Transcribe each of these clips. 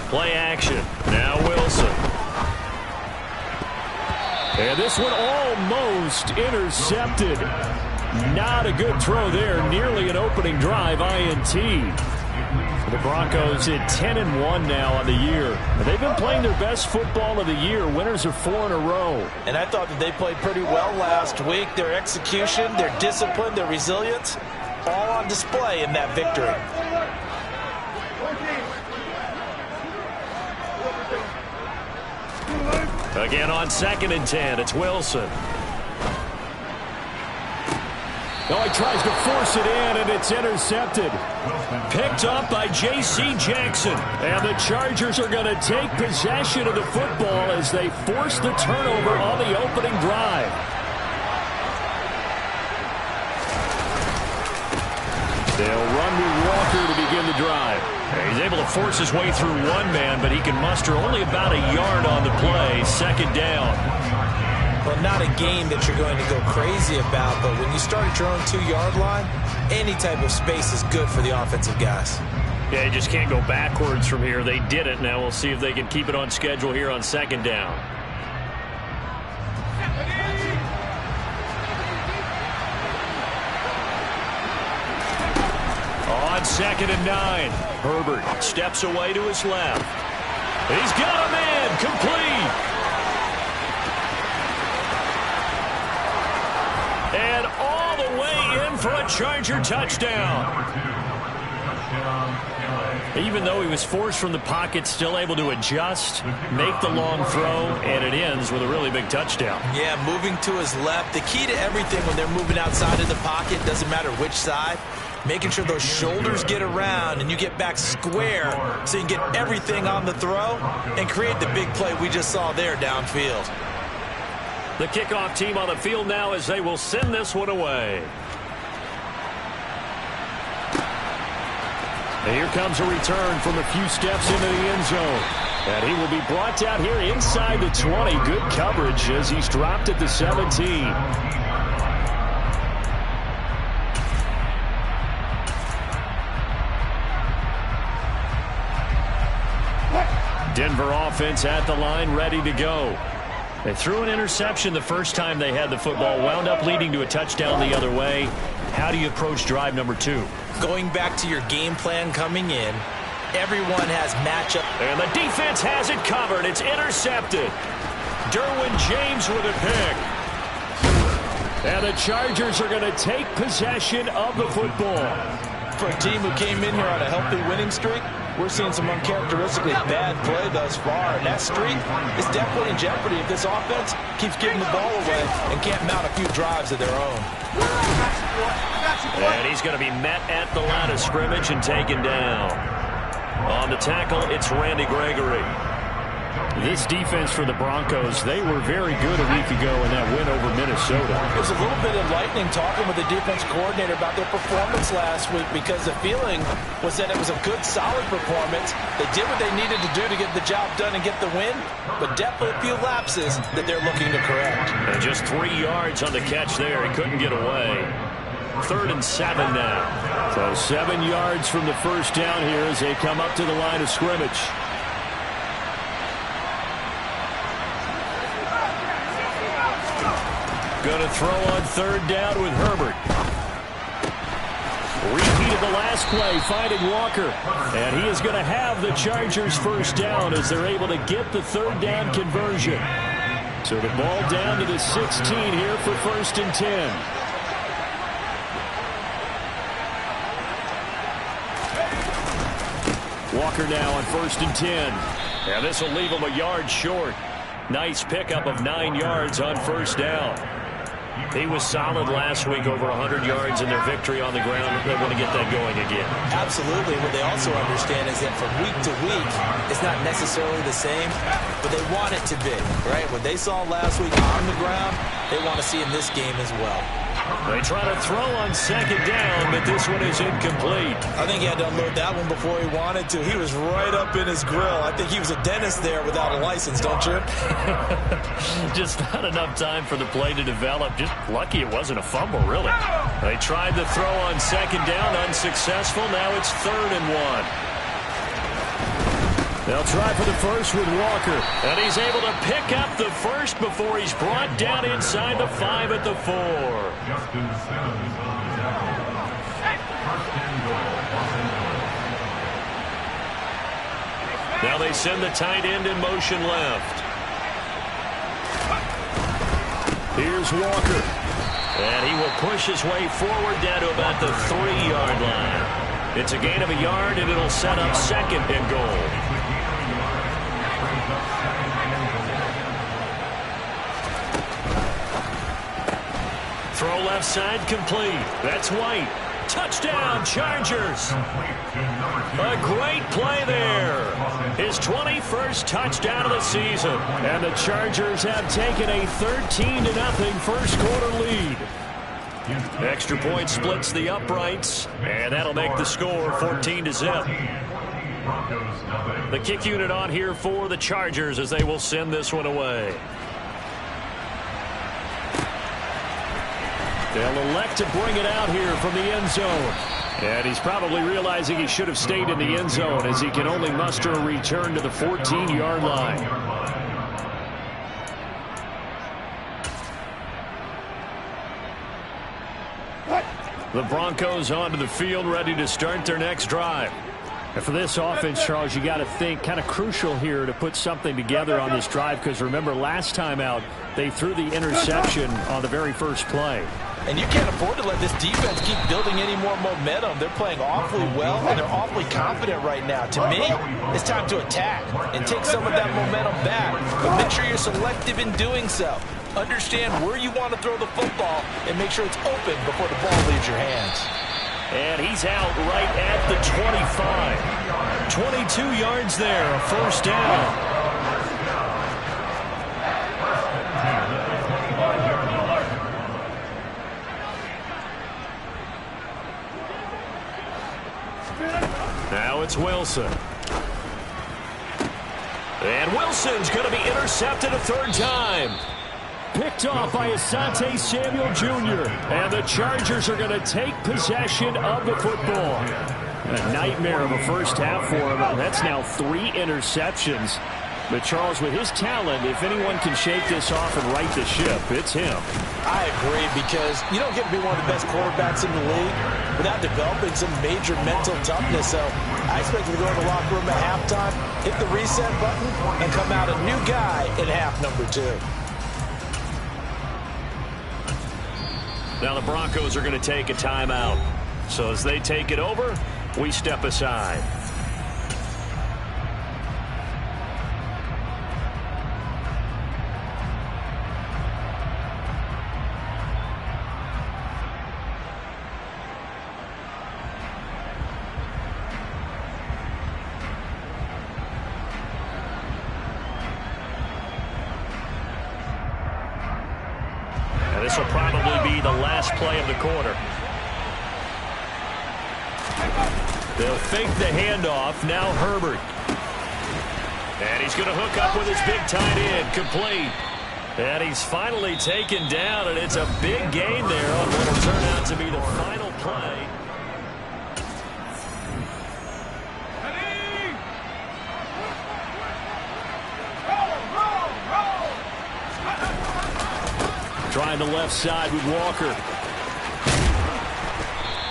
Play action. Now Wilson. And this one almost intercepted. Not a good throw there. Nearly an opening drive INT. The Broncos at 10-1 now on the year. They've been playing their best football of the year. Winners are 4 in a row. And I thought that they played pretty well last week. Their execution, their discipline, their resilience, all on display in that victory. Again on 2nd and 10, it's Wilson. Oh, he tries to force it in, and it's intercepted. Picked up by J.C. Jackson. And the Chargers are going to take possession of the football as they force the turnover on the opening drive. They'll run with Walker to begin the drive. He's able to force his way through one man, but he can muster only about a yard on the play. 2nd down. Well, not a game that you're going to go crazy about, but when you start at your own 2-yard line, any type of space is good for the offensive guys. Yeah, you just can't go backwards from here. They did it. Now we'll see if they can keep it on schedule here on 2nd down. On 2nd and 9, Herbert steps away to his left. He's got a man, complete. And all the way in for a Charger touchdown. Even though he was forced from the pocket, still able to adjust, make the long throw, and it ends with a really big touchdown. Yeah, moving to his left. The key to everything when they're moving outside of the pocket, doesn't matter which side, making sure those shoulders get around and you get back square so you can get everything on the throw and create the big play we just saw there downfield. The kickoff team on the field now as they will send this one away. And here comes a return from a few steps into the end zone. And he will be brought down here inside the 20. Good coverage as he's dropped at the 17. Denver offense at the line, ready to go. They threw an interception the first time they had the football, wound up leading to a touchdown the other way. How do you approach drive number 2? Going back to your game plan coming in, everyone has matchup. And the defense has it covered. It's intercepted. Derwin James with a pick. And the Chargers are going to take possession of the football. For a team who came in here on a healthy winning streak, we're seeing some uncharacteristically bad play thus far. And that streak is definitely in jeopardy if this offense keeps giving the ball away and can't mount a few drives of their own. And he's going to be met at the line of scrimmage and taken down. On the tackle, it's Randy Gregory. This defense for the Broncos, they were very good a week ago in that win over Minnesota. It was a little bit enlightening talking with the defense coordinator about their performance last week because the feeling was that it was a good, solid performance. They did what they needed to do to get the job done and get the win, but definitely a few lapses that they're looking to correct. And just 3 yards on the catch there. He couldn't get away. 3rd and 7 now. So 7 yards from the first down here as they come up to the line of scrimmage. Going to throw on 3rd down with Herbert. Repeated the last play, finding Walker. And he is going to have the Chargers first down as they're able to get the 3rd down conversion. So the ball down to the 16 here for 1st and 10. Walker now on 1st and 10. And this will leave him a yard short. Nice pickup of 9 yards on 1st down. He was solid last week, over 100 yards in their victory on the ground. They want to get that going again. Absolutely. What they also understand is that from week to week, it's not necessarily the same, but they want it to be, right? What they saw last week on the ground, they want to see in this game as well. They try to throw on 2nd down, but this one is incomplete. I think he had to unload that one before he wanted to. He was right up in his grill. I think he was a dentist there without a license, don't you? Just not enough time for the play to develop. Just lucky it wasn't a fumble, really. They tried to throw on 2nd down, unsuccessful. Now it's 3rd and 1. They'll try for the first with Walker. And he's able to pick up the first before he's brought down inside the 5 at the 4. Now they send the tight end in motion left. Here's Walker. And he will push his way forward down to about the 3-yard line. It's a gain of a yard, and it'll set up second and goal. Throw left side complete. That's White. Touchdown, Chargers. A great play there. His 21st touchdown of the season. And the Chargers have taken a 13-0 first quarter lead. Extra point splits the uprights, and that'll make the score 14-0. The kick unit on here for the Chargers as they will send this one away. They'll elect to bring it out here from the end zone. And he's probably realizing he should have stayed in the end zone as he can only muster a return to the 14-yard line. The Broncos onto the field, ready to start their next drive. And for this offense, Charles, you got to think kind of crucial here to put something together on this drive, because remember last time out they threw the interception on the very first play. And you can't afford to let this defense keep building any more momentum. They're playing awfully well, and they're awfully confident right now. To me, it's time to attack and take some of that momentum back. But make sure you're selective in doing so. Understand where you want to throw the football and make sure it's open before the ball leaves your hands. And he's out right at the 25. 22 yards there, a first down. Now it's Wilson. And Wilson's going to be intercepted a third time. Picked off by Asante Samuel Jr. And the Chargers are going to take possession of the football. A nightmare of a first half for him. That's now 3 interceptions. But Charles, with his talent, if anyone can shake this off and right the ship, it's him. I agree, because you don't get to be one of the best quarterbacks in the league without developing some major mental toughness. So I expect him to go in the locker room at halftime, hit the reset button, and come out a new guy in half number 2. Now the Broncos are going to take a timeout. So as they take it over, we step aside. This will probably be the last play of the quarter. They'll fake the handoff. Now Herbert. And he's going to hook up with his big tight end. Complete. And he's finally taken down, and it's a big gain there on what will turn out to be the final play. Trying the left side with Walker.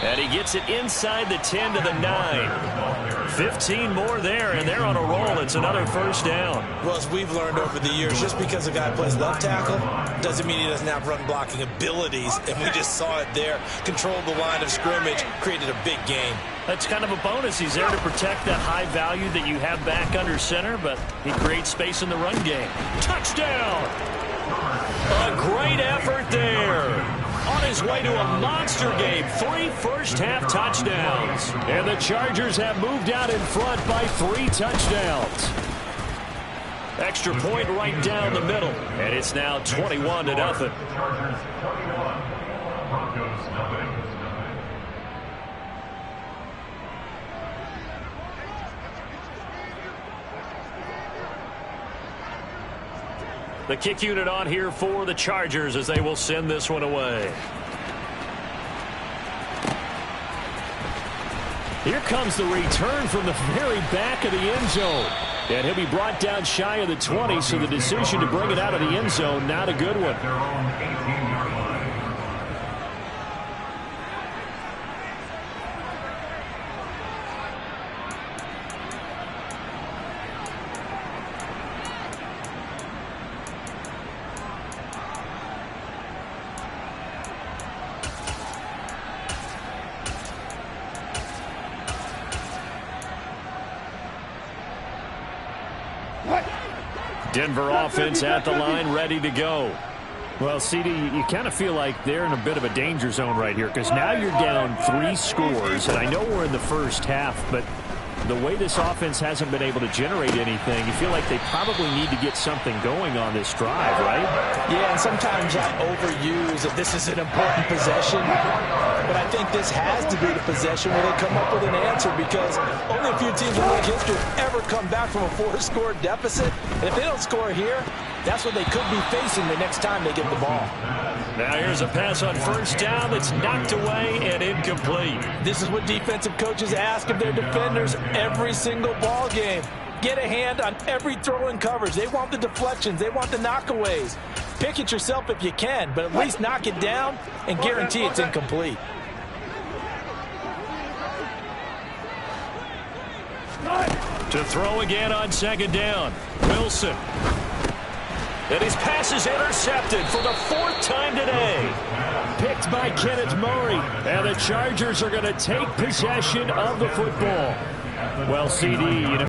And he gets it inside the 10 to the 9. 15 more there, and they're on a roll. It's another first down. Well, as we've learned over the years, just because a guy plays left tackle doesn't mean he doesn't have run blocking abilities. And we just saw it there. Controlled the line of scrimmage, created a big gain. That's kind of a bonus. He's there to protect that high value that you have back under center, but he creates space in the run game. Touchdown! A great effort there. On his way to a monster game. 3 first-half touchdowns. And the Chargers have moved out in front by 3 touchdowns. Extra point right down the middle. And it's now 21-0. The kick unit on here for the Chargers as they will send this one away. Here comes the return from the very back of the end zone. And he'll be brought down shy of the 20, so the decision to bring it out of the end zone, not a good one. Denver offense at the line, ready to go. Well, CD, you kind of feel like they're in a bit of a danger zone right here because now you're down 3 scores, and I know we're in the first half, but the way this offense hasn't been able to generate anything, you feel like they probably need to get something going on this drive, right? Yeah, and sometimes I overuse that this is an important possession, but I think this has to be the possession where they come up with an answer because only a few teams in league history have ever come back from a 4-score deficit, and if they don't score here, that's what they could be facing the next time they get the ball. Now here's a pass on first down that's knocked away and incomplete. This is what defensive coaches ask of their defenders every single ball game. Get a hand on every throw in coverage. They want the deflections. They want the knockaways. Pick it yourself if you can, but at least knock it down and guarantee it's incomplete. To throw again on second down. Wilson. And his pass is intercepted for the 4th time today. Picked by Kenneth Murray. And the Chargers are going to take possession of the football. Well, CD,